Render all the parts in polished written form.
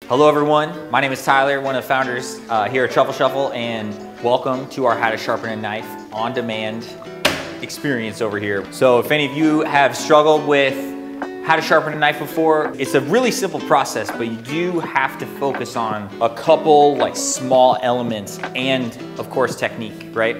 Hello everyone, my name is Tyler, one of the founders here at Truffle, and welcome to our How to Sharpen a Knife on Demand experience over here. So if any of you have struggled with how to sharpen a knife before, it's a really simple process, but you do have to focus on a couple like small elements and of course technique, right?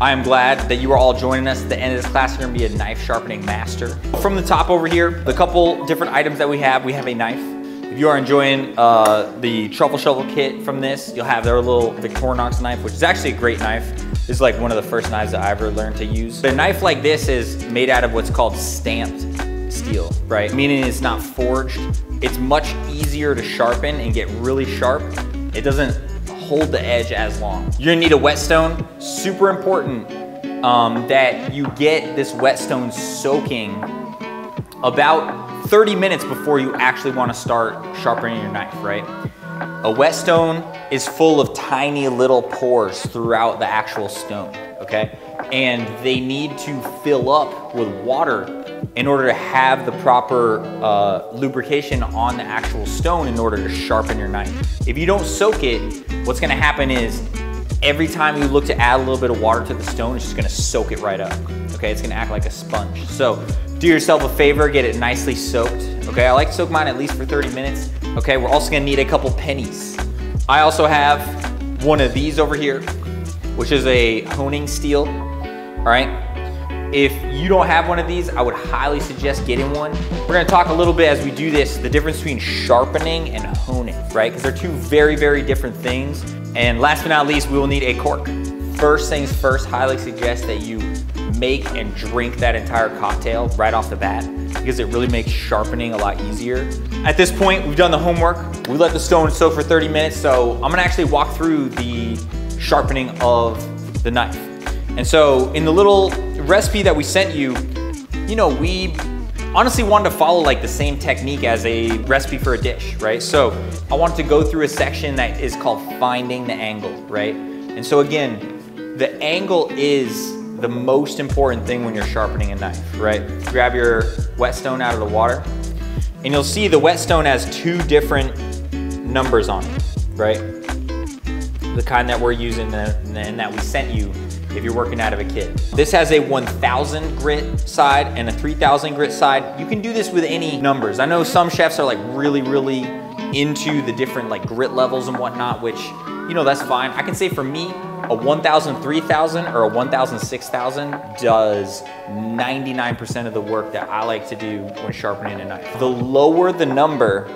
I am glad that you are all joining us at the end of this class. You're gonna be a knife sharpening master. From the top over here, the couple different items that we have a knife. If you are enjoying the Truffle Shovel kit from this, you'll have their little Victorinox knife, which is actually a great knife. This is like one of the first knives that I ever learned to use. But a knife like this is made out of what's called stamped steel, right? Meaning it's not forged. It's much easier to sharpen and get really sharp. It doesn't hold the edge as long. You're gonna need a whetstone. Super important that you get this whetstone soaking about 30 minutes before you actually wanna start sharpening your knife, right? A whetstone is full of tiny little pores throughout the actual stone, okay? And they need to fill up with water in order to have the proper lubrication on the actual stone in order to sharpen your knife. If you don't soak it, what's gonna happen is every time you look to add a little bit of water to the stone, it's just gonna soak it right up, okay? It's gonna act like a sponge. So do yourself a favor, get it nicely soaked, okay? I like to soak mine at least for 30 minutes, okay? We're also gonna need a couple pennies. I also have one of these over here, which is a honing steel, all right? If you don't have one of these, I would highly suggest getting one. We're gonna talk a little bit as we do this, the difference between sharpening and honing, right? Because they're two very, very different things. And last but not least, we will need a cork. First things first, highly suggest that you make and drink that entire cocktail right off the bat because it really makes sharpening a lot easier. At this point, we've done the homework. We let the stone soak for 30 minutes, so I'm gonna actually walk through the sharpening of the knife. And so in the little recipe that we sent you, we honestly wanted to follow like the same technique as a recipe for a dish, right? So I wanted to go through a section that is called finding the angle, right? And so again, the angle is the most important thing when you're sharpening a knife, right? Grab your whetstone out of the water and you'll see the whetstone has two different numbers on it, right? The kind that we're using and that we sent you if you're working out of a kit. This has a 1000 grit side and a 3000 grit side. You can do this with any numbers. I know some chefs are like really into the different like grit levels and whatnot, which, that's fine. I can say for me, a 1000 3000 or a 1000 6000 does 99% of the work that I like to do when sharpening a knife. The lower the number,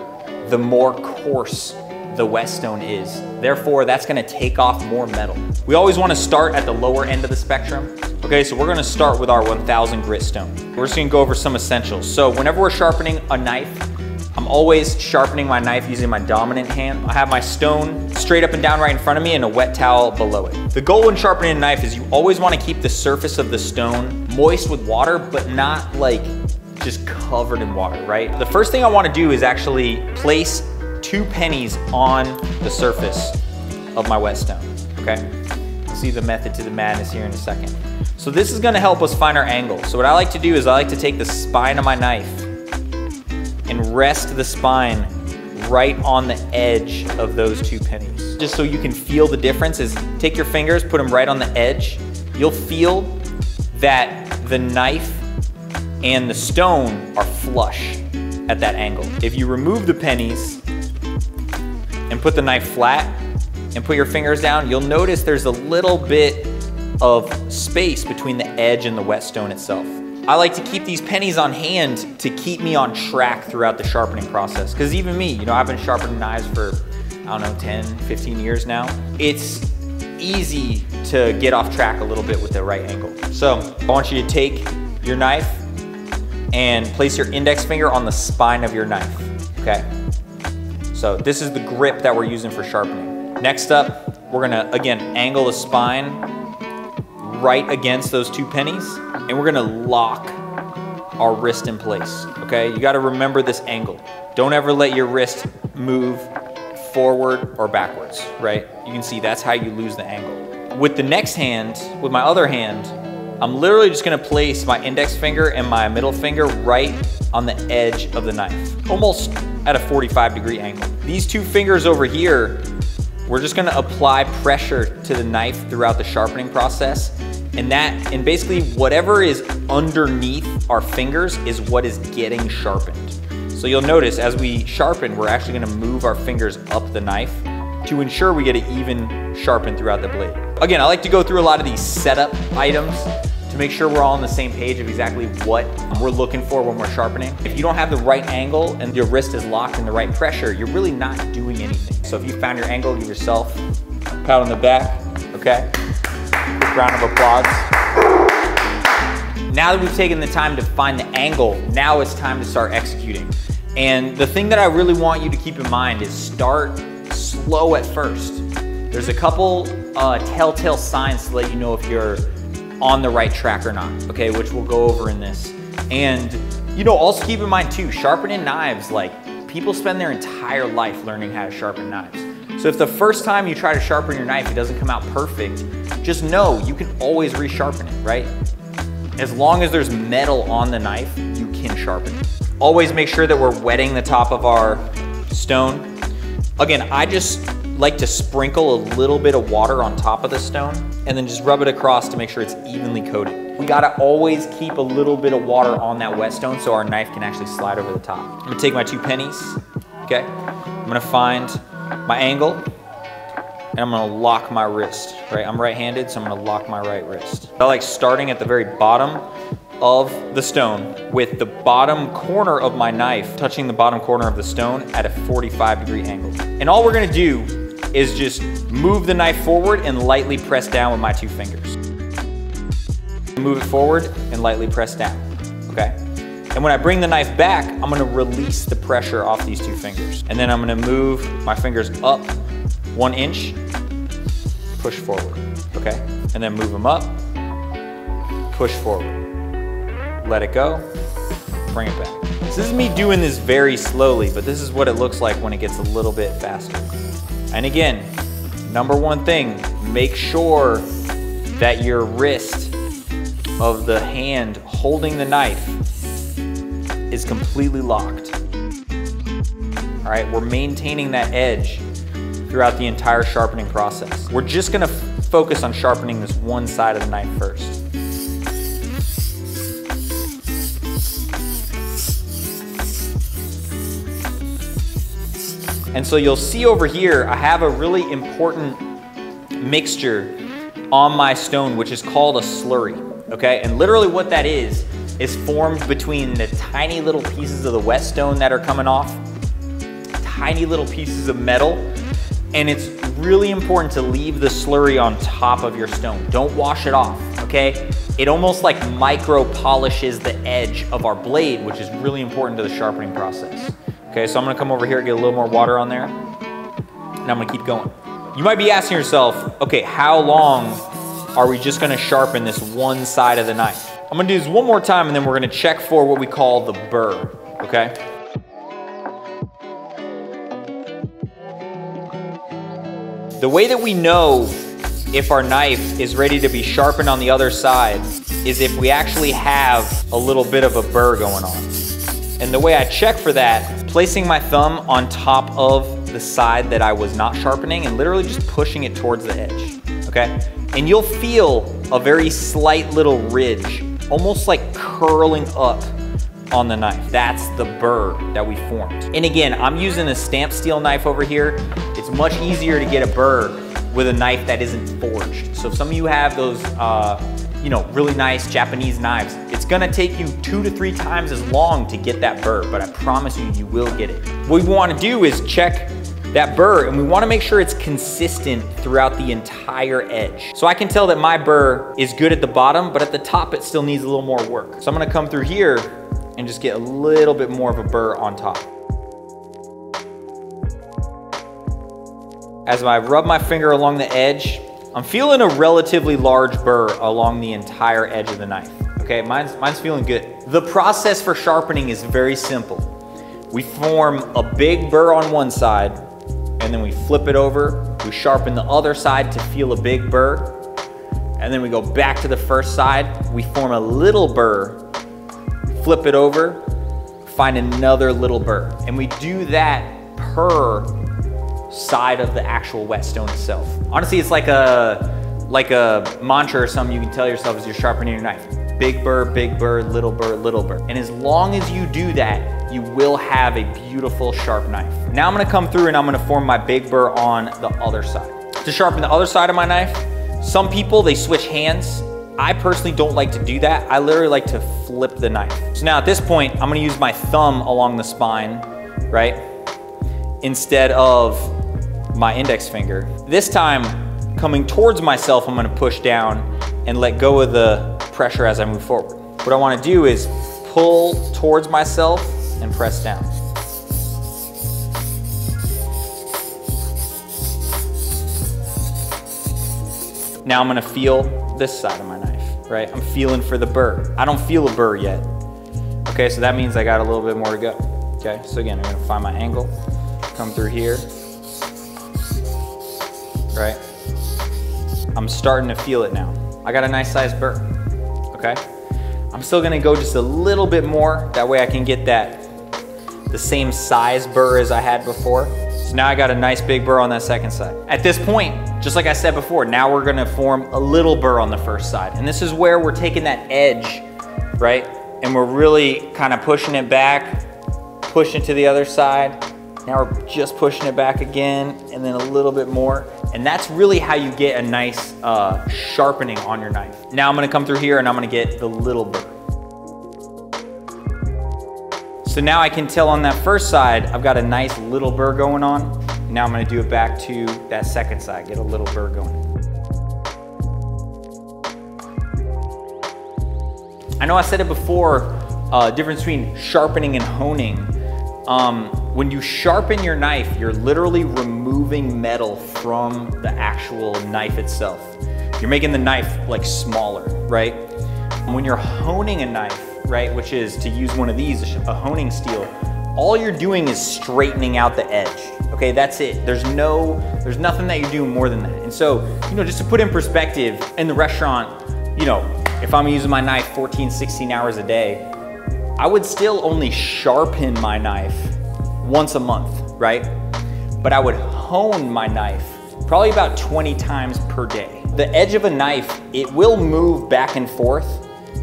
the more coarse the whetstone is. Therefore, that's gonna take off more metal. We always wanna start at the lower end of the spectrum. Okay, so we're gonna start with our 1000 grit stone. We're just gonna go over some essentials. So whenever we're sharpening a knife, I'm always sharpening my knife using my dominant hand. I have my stone straight up and down right in front of me and a wet towel below it. The goal when sharpening a knife is you always wanna keep the surface of the stone moist with water, but not like just covered in water, right? The first thing I wanna do is actually place 2 pennies on the surface of my whetstone, okay? You'll see the method to the madness here in a second. So this is gonna help us find our angle. So what I like to do is I like to take the spine of my knife and rest the spine right on the edge of those 2 pennies. Just so you can feel the difference is take your fingers, put them right on the edge. You'll feel that the knife and the stone are flush at that angle. If you remove the pennies and put the knife flat and put your fingers down, you'll notice there's a little bit of space between the edge and the whetstone itself. I like to keep these pennies on hand to keep me on track throughout the sharpening process. Because even me, I've been sharpening knives for, 10, 15 years now. It's easy to get off track a little bit with the right angle. So I want you to take your knife and place your index finger on the spine of your knife, okay? So this is the grip that we're using for sharpening. Next up, we're gonna, again, angle the spine right against those 2 pennies, and we're gonna lock our wrist in place, okay? You gotta remember this angle. Don't ever let your wrist move forward or backwards, right? You can see that's how you lose the angle. With the next hand, with my other hand, I'm literally just gonna place my index finger and my middle finger right on the edge of the knife, almost at a 45-degree angle. These two fingers over here, we're just gonna apply pressure to the knife throughout the sharpening process. And basically whatever is underneath our fingers is what is getting sharpened. So you'll notice as we sharpen, we're actually gonna move our fingers up the knife to ensure we get an even sharpen throughout the blade. Again, I like to go through a lot of these setup items to make sure we're all on the same page of exactly what we're looking for when we're sharpening. If you don't have the right angle and your wrist is locked in the right pressure, you're really not doing anything. So if you found your angle, give yourself a pat on the back, okay? Quick round of applause. Now that we've taken the time to find the angle, now it's time to start executing. And the thing that I really want you to keep in mind is start slow at first. There's a couple telltale signs to let you know if you're on the right track or not, okay, which we'll go over in this. And you know, also keep in mind too, sharpening knives, like people spend their entire life learning how to sharpen knives. So if the first time you try to sharpen your knife, it doesn't come out perfect, just know you can always resharpen it, right? As long as there's metal on the knife, you can sharpen it. Always make sure that we're wetting the top of our stone. Again, I just like to sprinkle a little bit of water on top of the stone and then just rub it across to make sure it's evenly coated. We gotta always keep a little bit of water on that wet stone so our knife can actually slide over the top. I'm gonna take my 2 pennies, okay? I'm gonna find my angle and I'm gonna lock my wrist, right? I'm right-handed, so I'm gonna lock my right wrist. I like starting at the very bottom of the stone with the bottom corner of my knife touching the bottom corner of the stone at a 45-degree angle. And all we're gonna do is just move the knife forward and lightly press down with my 2 fingers. Move it forward and lightly press down, okay? And when I bring the knife back, I'm gonna release the pressure off these 2 fingers. And then I'm gonna move my fingers up 1 inch, push forward, okay? And then move them up, push forward. Let it go, bring it back. This is me doing this very slowly, but this is what it looks like when it gets a little bit faster. And again, number 1 thing, make sure that your wrist of the hand holding the knife is completely locked. All right, we're maintaining that edge throughout the entire sharpening process. We're just gonna focus on sharpening this one side of the knife first. And so you'll see over here, I have a really important mixture on my stone, which is called a slurry, okay? And literally what that is formed between the tiny little pieces of the wet stone that are coming off, tiny little pieces of metal, and it's really important to leave the slurry on top of your stone. Don't wash it off, okay? It almost like micro polishes the edge of our blade, which is really important to the sharpening process. Okay, so I'm gonna come over here, get a little more water on there, and I'm gonna keep going. You might be asking yourself, okay, how long are we just gonna sharpen this one side of the knife? I'm gonna do this one more time and then we're gonna check for what we call the burr, okay? The way that we know if our knife is ready to be sharpened on the other side is if we actually have a little bit of a burr going on. And the way I check for that, placing my thumb on top of the side that I was not sharpening and literally just pushing it towards the edge, okay? And you'll feel a very slight little ridge, almost like curling up on the knife. That's the burr that we formed. And again, I'm using a stamped steel knife over here. It's much easier to get a burr with a knife that isn't forged. So if some of you have those, you know, really nice Japanese knives, it's gonna take you 2 to 3 times as long to get that burr, but I promise you, you will get it. What we wanna do is check that burr and we wanna make sure it's consistent throughout the entire edge. So I can tell that my burr is good at the bottom, but at the top it still needs a little more work. So I'm gonna come through here and just get a little bit more of a burr on top. As I rub my finger along the edge, I'm feeling a relatively large burr along the entire edge of the knife, Okay, mine's feeling good. The process for sharpening is very simple. We form a big burr on one side, and then we flip it over. We sharpen the other side to feel a big burr, and then we go back to the first side. We form a little burr, flip it over, find another little burr. And we do that per side of the actual whetstone itself. Honestly, it's like a mantra or something you can tell yourself as you're sharpening your knife. Big burr, little burr, little burr. And as long as you do that, you will have a beautiful sharp knife. Now I'm gonna come through and I'm gonna form my big burr on the other side. To sharpen the other side of my knife, some people, they switch hands. I personally don't like to do that. I literally like to flip the knife. So now at this point, I'm gonna use my thumb along the spine, right? Instead of my index finger. This time, coming towards myself, I'm gonna push down and let go of the pressure as I move forward. What I wanna do is pull towards myself and press down. Now I'm gonna feel this side of my knife, right? I'm feeling for the burr. I don't feel a burr yet. Okay, so that means I got a little bit more to go. Okay, so again, I'm gonna find my angle, come through here, right? I'm starting to feel it now. I got a nice sized burr, okay? I'm still gonna go just a little bit more, that way I can get the same size burr as I had before. So now I got a nice big burr on that second side. At this point, just like I said before, now we're gonna form a little burr on the first side. And this is where we're taking that edge, right? And we're really kind of pushing it back, pushing to the other side. Now we're just pushing it back again, and then a little bit more. And that's really how you get a nice sharpening on your knife. Now I'm gonna come through here and I'm gonna get the little burr. So now I can tell on that first side, I've got a nice little burr going on. Now I'm gonna do it back to that second side, get a little burr going. I know I said it before, difference between sharpening and honing. When you sharpen your knife, you're literally removing metal from the actual knife itself. You're making the knife like smaller, right? When you're honing a knife, right, which is to use one of these, a honing steel, all you're doing is straightening out the edge. Okay, that's it. There's nothing that you're doing more than that. And so, just to put in perspective, in the restaurant, if I'm using my knife 14, 16 hours a day, I would still only sharpen my knife once a month, right? But I would hone my knife probably about 20 times per day. The edge of a knife, it will move back and forth,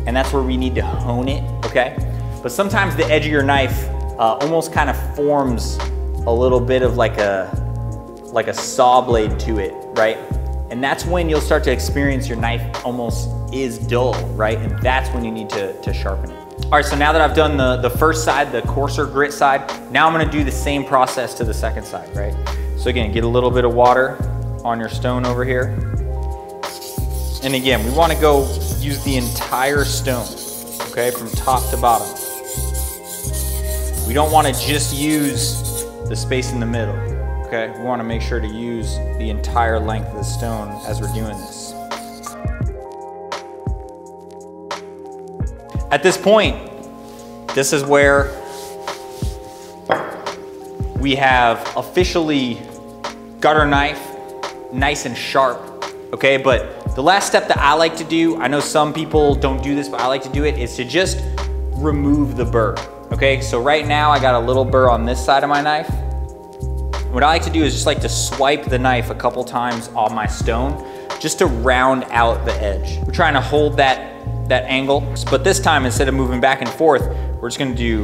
and that's where we need to hone it, okay? But sometimes the edge of your knife almost kind of forms a little bit of like a saw blade to it, right? And that's when you'll start to experience your knife almost is dull, right? And that's when you need to sharpen it. All right, so now that I've done the first side, the coarser grit side, now I'm gonna do the same process to the second side, right? So again, get a little bit of water on your stone over here. And again, we wanna go use the entire stone, okay, from top to bottom. We don't wanna just use the space in the middle, okay? We wanna make sure to use the entire length of the stone as we're doing this. At this point, this is where we have officially got our knife nice and sharp, okay? But the last step that I like to do, I know some people don't do this, but I like to do it, is to just remove the burr, okay? So right now I got a little burr on this side of my knife. What I like to do is just like to swipe the knife a couple times on my stone just to round out the edge. We're trying to hold that angle, but this time instead of moving back and forth, we're just gonna do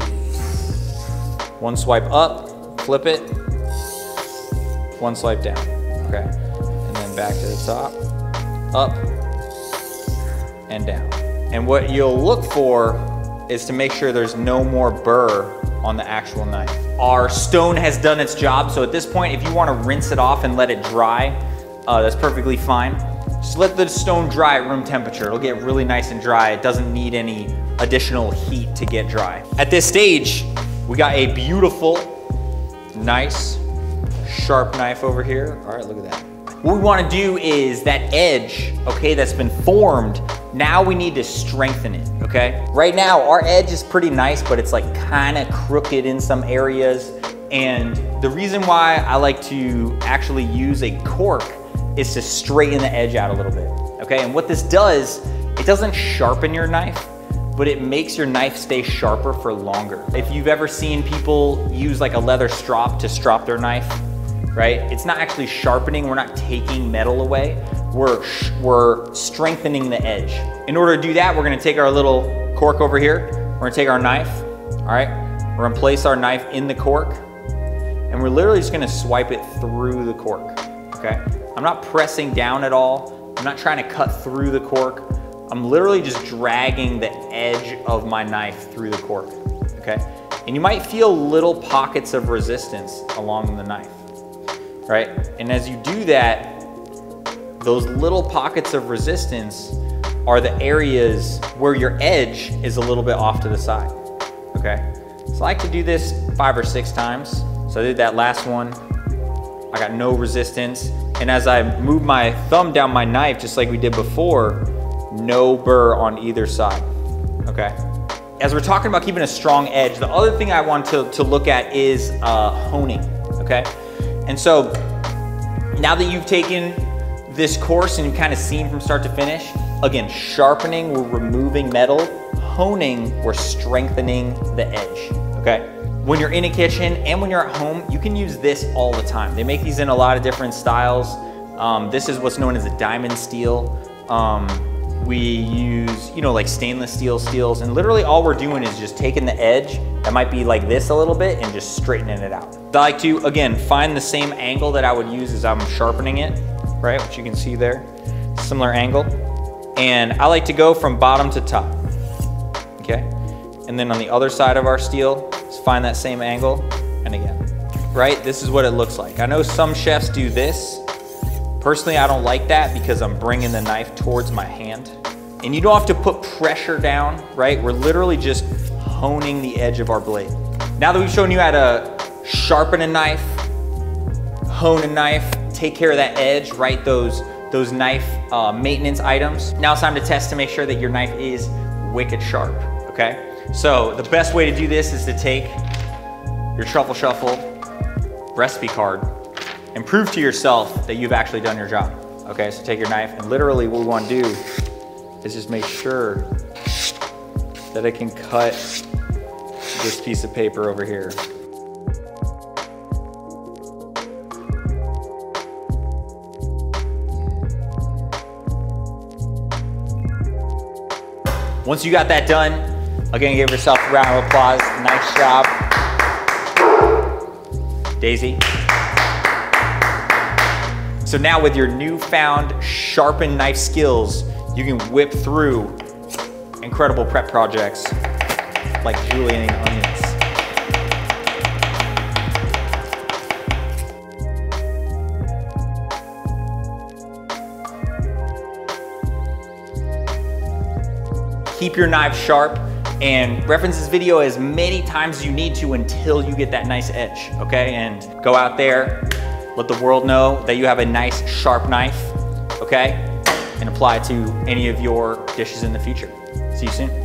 one swipe up, flip it, one swipe down, okay? And then back to the top, up, and down. And what you'll look for is to make sure there's no more burr on the actual knife. Our stone has done its job, so at this point, if you wanna rinse it off and let it dry, that's perfectly fine. Just let the stone dry at room temperature. It'll get really nice and dry. It doesn't need any additional heat to get dry. At this stage, we got a beautiful, nice, sharp knife over here. All right, look at that. What we wanna do is that edge, okay, that's been formed, now we need to strengthen it, okay? Right now, our edge is pretty nice, but it's like kinda crooked in some areas. And the reason why I like to actually use a cork is to straighten the edge out a little bit, okay? And what this does, it doesn't sharpen your knife, but it makes your knife stay sharper for longer. If you've ever seen people use like a leather strop to strop their knife, right? It's not actually sharpening, we're not taking metal away, we're strengthening the edge. In order to do that, we're gonna take our little cork over here, we're gonna take our knife, all right? We're gonna place our knife in the cork, and we're literally just gonna swipe it through the cork, okay? I'm not pressing down at all, I'm not trying to cut through the cork, I'm literally just dragging the edge of my knife through the cork, okay? And you might feel little pockets of resistance along the knife, right? And as you do that, those little pockets of resistance are the areas where your edge is a little bit off to the side, okay? So I like to do this 5 or 6 times. So I did that last one, I got no resistance. And as I move my thumb down my knife, just like we did before, no burr on either side, okay? As we're talking about keeping a strong edge, the other thing I want to look at is honing, okay? And so now that you've taken this course and you've kind of seen from start to finish, again, sharpening, we're removing metal, honing, we're strengthening the edge, okay? When you're in a kitchen and when you're at home, you can use this all the time. They make these in a lot of different styles. This is what's known as a diamond steel. We use, you know, like stainless steel steels, and literally all we're doing is just taking the edge that might be like this a little bit and just straightening it out. I like to, again, find the same angle that I would use as I'm sharpening it, right? Which you can see there, similar angle. And I like to go from bottom to top, okay? And then on the other side of our steel, just find that same angle, and again, right? This is what it looks like. I know some chefs do this. Personally, I don't like that because I'm bringing the knife towards my hand. And you don't have to put pressure down, right? We're literally just honing the edge of our blade. Now that we've shown you how to sharpen a knife, hone a knife, take care of that edge, right? Those knife maintenance items. Now it's time to test to make sure that your knife is wicked sharp, okay? So the best way to do this is to take your Truffle Shuffle recipe card and prove to yourself that you've actually done your job. Okay, so take your knife, and literally what we want to do is just make sure that I can cut this piece of paper over here. Once you got that done, again, give yourself a round of applause. Nice job. Daisy. So now with your newfound sharpened knife skills, you can whip through incredible prep projects like julienning onions. Keep your knife sharp and reference this video as many times as you need to until you get that nice edge, okay? And go out there, let the world know that you have a nice sharp knife, okay? And apply it to any of your dishes in the future. See you soon.